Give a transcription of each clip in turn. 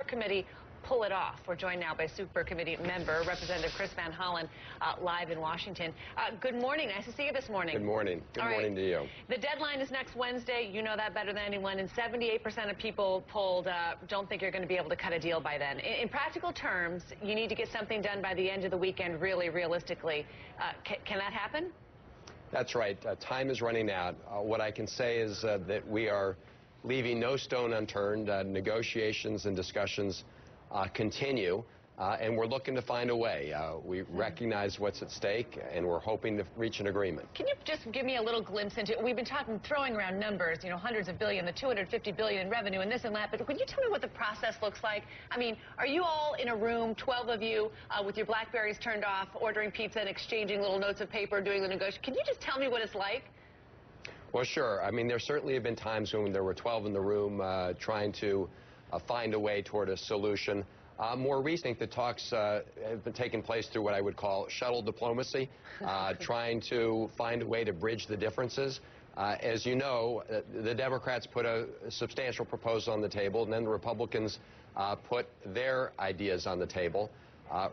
Committee pull it off? We're joined now by Super Committee member, Representative Chris Van Hollen, live in Washington. Good morning. Nice to see you this morning. Good morning. Good morning to you. The deadline is next Wednesday. You know that better than anyone. And 78% of people polled don't think you're going to be able to cut a deal by then. In practical terms, you need to get something done by the end of the weekend, really, realistically. Can that happen? That's right. Time is running out. What I can say is that we are leaving no stone unturned. Negotiations and discussions continue, and we're looking to find a way. We recognize what's at stake, and we're hoping to reach an agreement. Can you just give me a little glimpse into, we've been throwing around numbers, you know, hundreds of billion, the 250 billion in revenue and this and that, but could you tell me what the process looks like? I mean, are you all in a room, 12 of you, with your Blackberries turned off, ordering pizza and exchanging little notes of paper, doing the negotiation? Can you just tell me what it's like? Well, sure. I mean, there certainly have been times when there were 12 in the room trying to find a way toward a solution. More recently, the talks have been taking place through what I would call shuttle diplomacy, trying to find a way to bridge the differences. As you know, the Democrats put a substantial proposal on the table, and then the Republicans put their ideas on the table.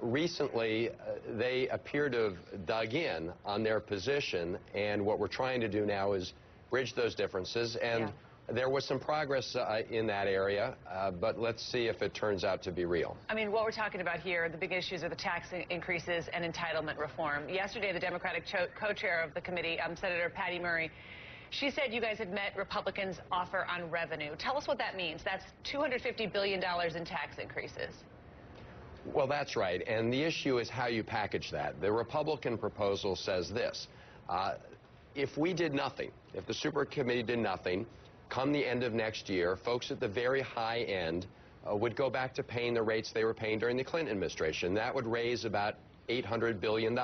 Recently, they appear to have dug in on their position, and what we're trying to do now is bridge those differences. And there was some progress in that area, but let's see if it turns out to be real. I mean, what we're talking about here, the big issues are the tax increases and entitlement reform. Yesterday, the Democratic co-chair of the committee, Senator Patty Murray, she said you guys had met Republicans' offer on revenue. Tell us what that means. That's $250 billion in tax increases. Well, that's right, and the issue is how you package that. The Republican proposal says this. If we did nothing, if the Super Committee did nothing, come the end of next year, folks at the very high end would go back to paying the rates they were paying during the Clinton administration. That would raise about $800 billion.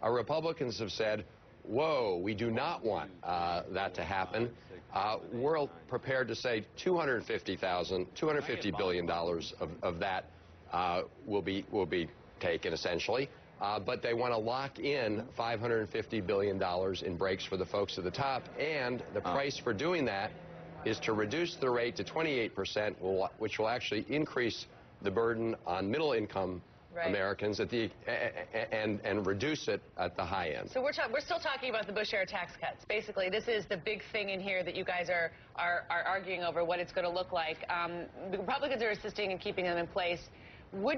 Republicans have said, whoa, we do not want that to happen. We're prepared to say $250 billion of that will be taken, essentially. But they want to lock in $550 billion in breaks for the folks at the top, and the price for doing that is to reduce the rate to 28%, which will actually increase the burden on middle-income Americans at the and reduce it at the high end. So we're still talking about the Bush-era tax cuts. Basically, this is the big thing in here that you guys are arguing over what it's going to look like. The Republicans are insisting in keeping them in place. Are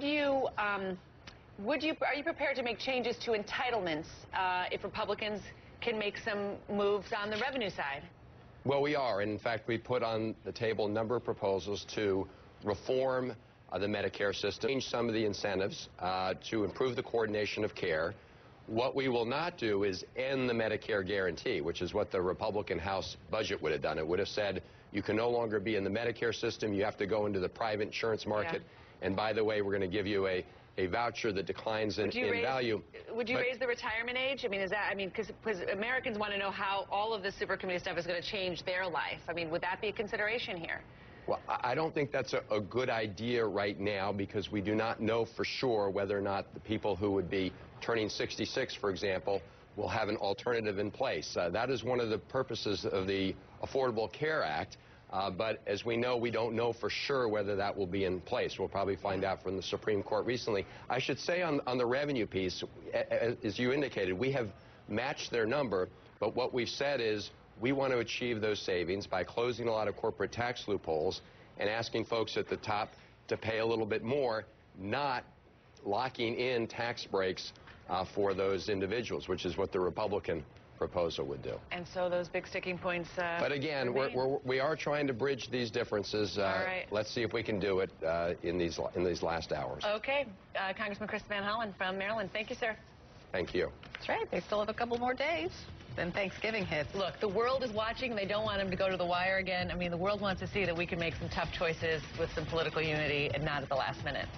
you prepared to make changes to entitlements if Republicans can make some moves on the revenue side? Well, we are. And in fact, we put on the table a number of proposals to reform the Medicare system, change some of the incentives to improve the coordination of care. What we will not do is end the Medicare guarantee, which is what the Republican House budget would have done. It would have said you can no longer be in the Medicare system. You have to go into the private insurance market. Yeah. And by the way, we're going to give you a voucher that declines in value. Would you raise the retirement age? I mean, because Americans want to know how all of this Super Committee stuff is going to change their life. I mean, would that be a consideration here? Well, I don't think that's a good idea right now, because we do not know for sure whether or not the people who would be turning 66, for example, will have an alternative in place. That is one of the purposes of the Affordable Care Act. But as we know, we don't know for sure whether that will be in place. We'll probably find out from the Supreme Court recently. I should say on the revenue piece, as you indicated, we have matched their number, but what we've said is we want to achieve those savings by closing a lot of corporate tax loopholes and asking folks at the top to pay a little bit more, not locking in tax breaks for those individuals, which is what the Republican proposal would do. And so those big sticking points but again, we are trying to bridge these differences. All right. Let's see if we can do it in these last hours. Okay. Congressman Chris Van Hollen from Maryland. Thank you, sir. Thank you. That's right. They still have a couple more days. Then Thanksgiving hits. Look, the world is watching. They don't want him to go to the wire again. I mean, the world wants to see that we can make some tough choices with some political unity and not at the last minute.